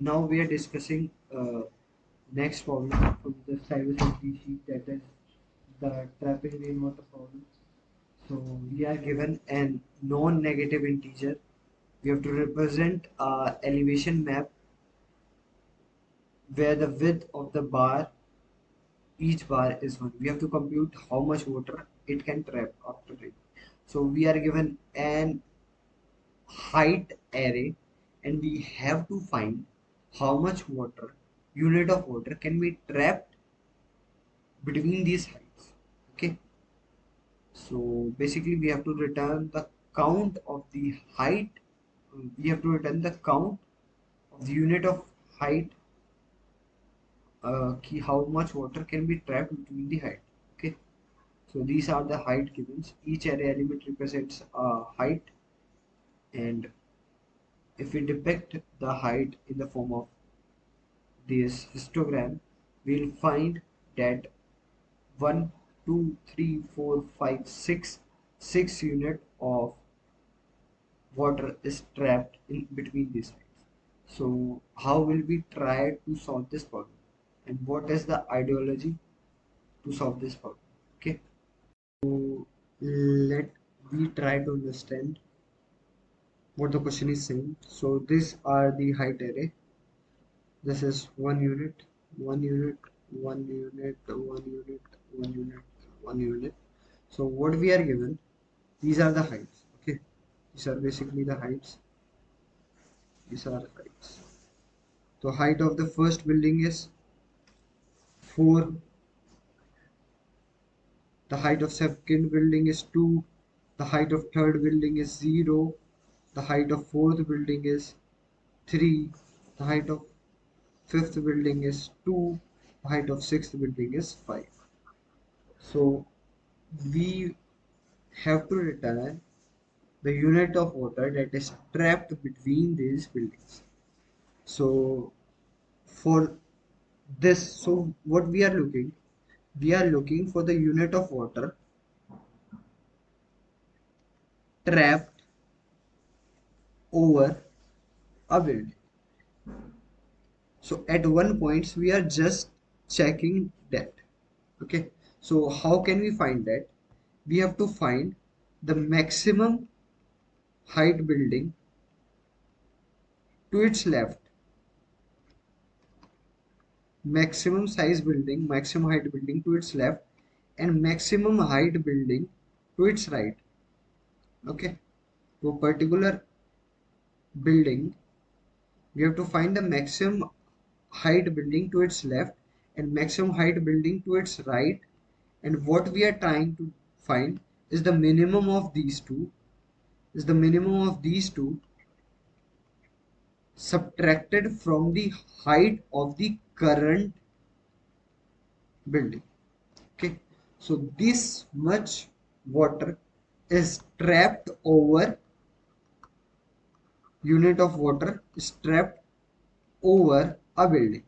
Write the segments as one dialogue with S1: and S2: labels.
S1: Now we are discussing next problem from the cybersecurity sheet, that is the trapping rainwater problem. So we are given an non-negative integer. We have to represent a elevation map where the width of the bar, each bar is 1. We have to compute how much water it can trap after rain. So we are given an height array, and we have to find how much water, unit of water, can be trapped between these heights. Okay, so basically we have to return the count of the height. We have to return the count of the unit of height, how much water can be trapped between the height. Okay, so these are the height givens. Each array element represents a height, and if we depict the height in the form of this histogram, we'll find that 1, 2, 3, 4, 5, 6, 6 unit of water is trapped in between these sides. So how will we try to solve this problem, and what is the ideology to solve this problem? Okay, so let we try to understand what the question is saying. So these are the height array. This is 1 unit, 1 unit, 1 unit, 1 unit, 1 unit, 1 unit. So what we are given, these are the heights. Okay, these are basically the heights. These are heights. The height of the first building is 4. The height of second building is 2. The height of third building is 0. The height of fourth building is 3. The height of fifth building is 2. The height of sixth building is 5. So we have to return the unit of water that is trapped between these buildings. So for this, so what we are looking for the unit of water trapped over a building. So at one point we are just checking that. Okay, so how can we find that? We have to find the maximum height building to its left, maximum size building, maximum height building to its left, and maximum height building to its right. Okay, to a particular building, we have to find the maximum height building to its left and maximum height building to its right, and what we are trying to find is the minimum of these two, subtracted from the height of the current building. Okay, so this much water is trapped over, unit of water is trapped over a building.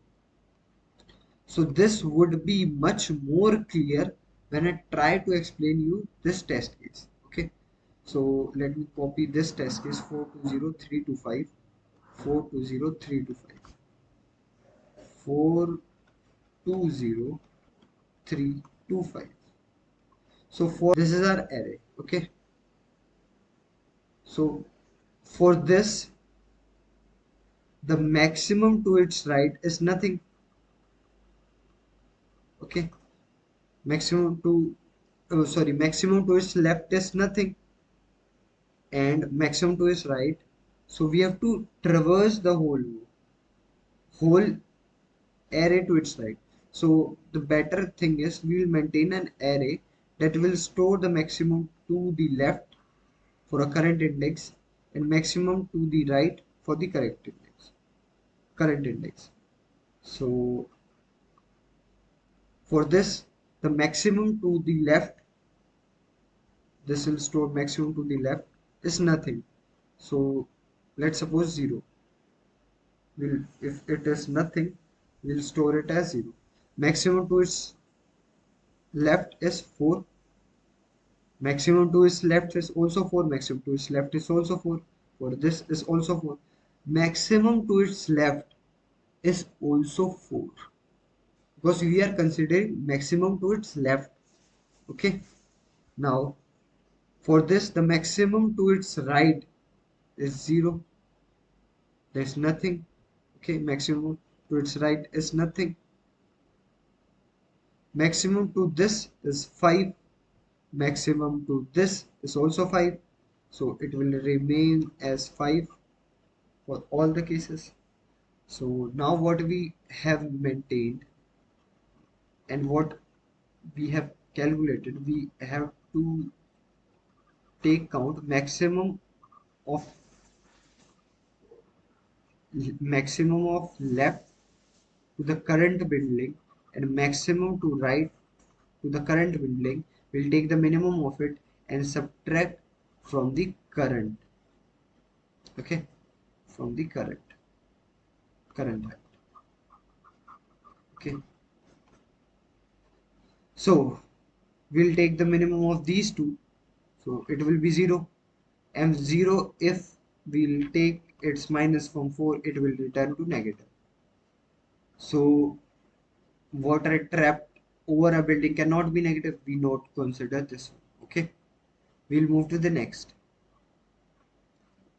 S1: So this would be much more clear when I try to explain you this test case. Okay, so let me copy this test case 420325, 420325, 420325. So for this is our array. Okay, so for this, the maximum to its right is nothing. Okay, maximum to maximum to its left is nothing, and maximum to its right. So we have to traverse the whole array to its right. So the better thing is we will maintain an array that will store the maximum to the left for a current index and maximum to the right for the current index. So for this, the maximum to the left, this will store maximum to the left is nothing. So let's suppose 0. If it is nothing, we'll store it as 0. Maximum to its left is 4. Maximum to its left is also 4. Maximum to its left is also 4. For this is also 4. Maximum to its left is also 4 because we are considering maximum to its left. Okay, now for this the maximum to its right is 0. There's nothing. Okay, maximum to its right is nothing. Maximum to this is 5. Maximum to this is also 5. So it will remain as 5 for all the cases. So now what we have maintained and what we have calculated, we have to take count maximum of left to the current building and maximum to right to the current building. We'll take the minimum of it and subtract from the current. Okay, from the current height. Okay, so we'll take the minimum of these two, so it will be 0, and 0, if we'll take its minus from 4, it will return to negative. So water trapped over a building cannot be negative, we not consider this one. Okay, we'll move to the next.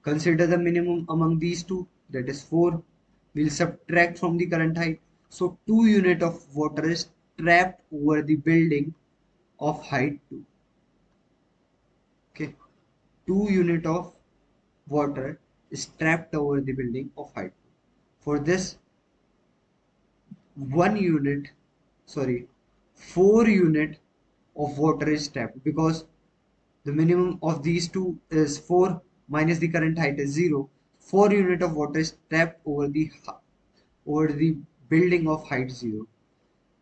S1: Consider the minimum among these two, that is 4. We'll subtract from the current height. So 2 unit of water is trapped over the building of height 2. Okay, 2 unit of water is trapped over the building of height 2. For this, 1 unit, sorry, 4 unit of water is trapped because the minimum of these two is 4 minus the current height is 0. 4 unit of water is trapped over the building of height 0.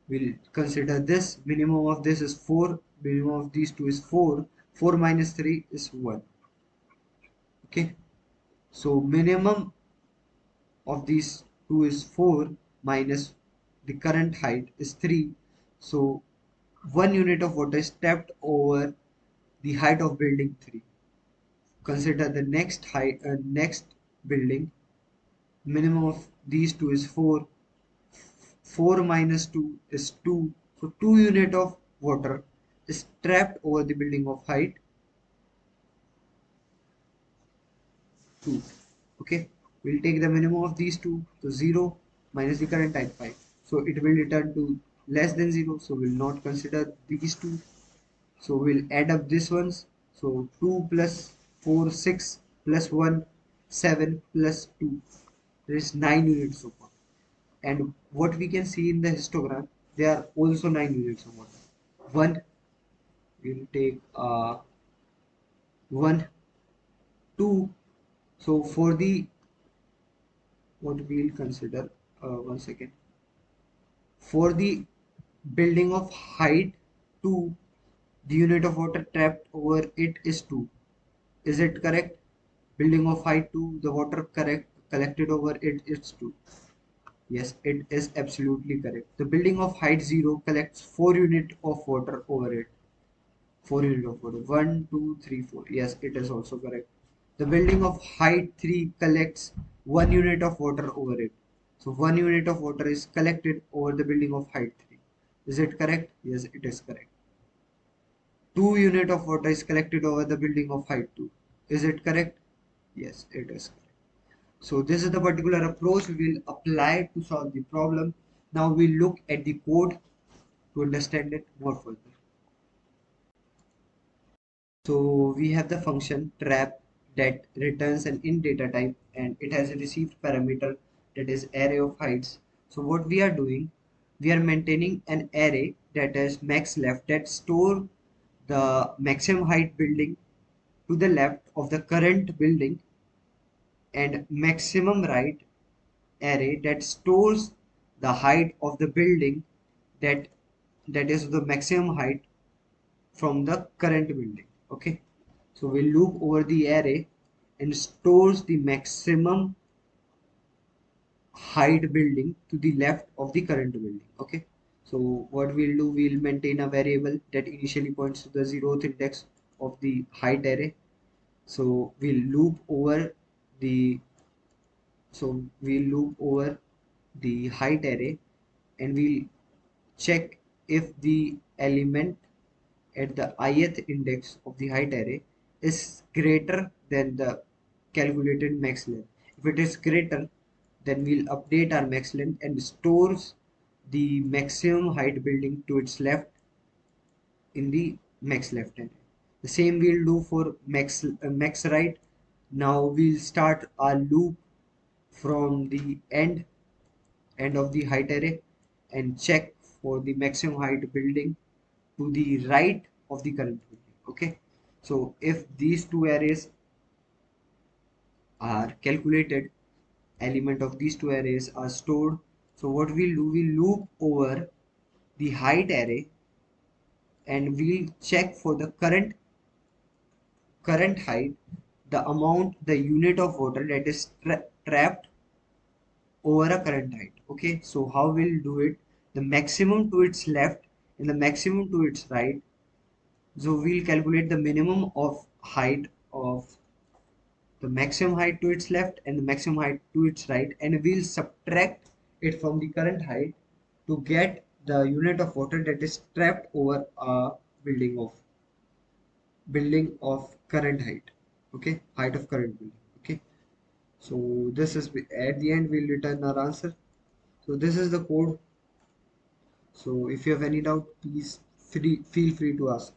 S1: We'll consider this. Minimum of this is 4. Minimum of these two is 4. 4 minus 3 is 1. Okay. So minimum of these two is 4 minus the current height is 3. So 1 unit of water is trapped over the height of building 3. Consider the next building. Minimum of these two is 4. 4 minus 2 is 2. So 2 unit of water is trapped over the building of height 2. Okay, we'll take the minimum of these two, so 0 minus the current height 5. So it will return to less than 0. So we'll not consider these two. So we'll add up this ones. So 2 plus 4, 6 plus 1, 7 plus 2. There is 9 units of water. And what we can see in the histogram, there are also 9 units of water. 1, we'll take 1, 2. So for the, what we'll consider, 1 second. For the building of height 2, the unit of water trapped over it is 2. Is it correct? Building of height 2, the water collected over it is 2. Yes, it is absolutely correct. The building of height 0 collects 4 unit of water over it. 4 unit of water. 1, 2, 3, 4. Yes, it is also correct. The building of height 3 collects 1 unit of water over it. So 1 unit of water is collected over the building of height 3. Is it correct? Yes, it is correct. 2 unit of water is collected over the building of height 2. Is it correct? Yes, it is correct. So this is the particular approach we will apply to solve the problem. Now we look at the code to understand it more further. So we have the function trap that returns an int data type and it has a received parameter that is array of heights. So what we are doing, we are maintaining an array that is max left that store the maximum height building to the left of the current building and maximum right array that stores the height of the building that is the maximum height from the current building. Okay, so we loop over the array and stores the maximum height building to the left of the current building. Okay, so what we'll do, we'll maintain a variable that initially points to the 0th index of the height array. So we'll loop over the, so we'll loop over the height array, and we'll check if the element at the ith index of the height array is greater than the calculated max length. If it is greater, then we'll update our max length and stores the maximum height building to its left in the max left array. The same we'll do for max right. Now we'll start our loop from the end of the height array and check for the maximum height building to the right of the current building. Okay, so if these two arrays are calculated, element of these two arrays are stored, so what we'll do, we'll loop over the height array and we'll check for the current height, the amount, the unit of water that is trapped over a current height. Okay, so how we'll do it, the maximum to its left and the maximum to its right. So we'll calculate the minimum of height of the maximum height to its left and the maximum height to its right, and we'll subtract it from the current height to get the unit of water that is trapped over a building of current height. Okay, height of current building. Okay, so this is, at the end we'll return our answer. So this is the code. So if you have any doubt, please feel free to ask.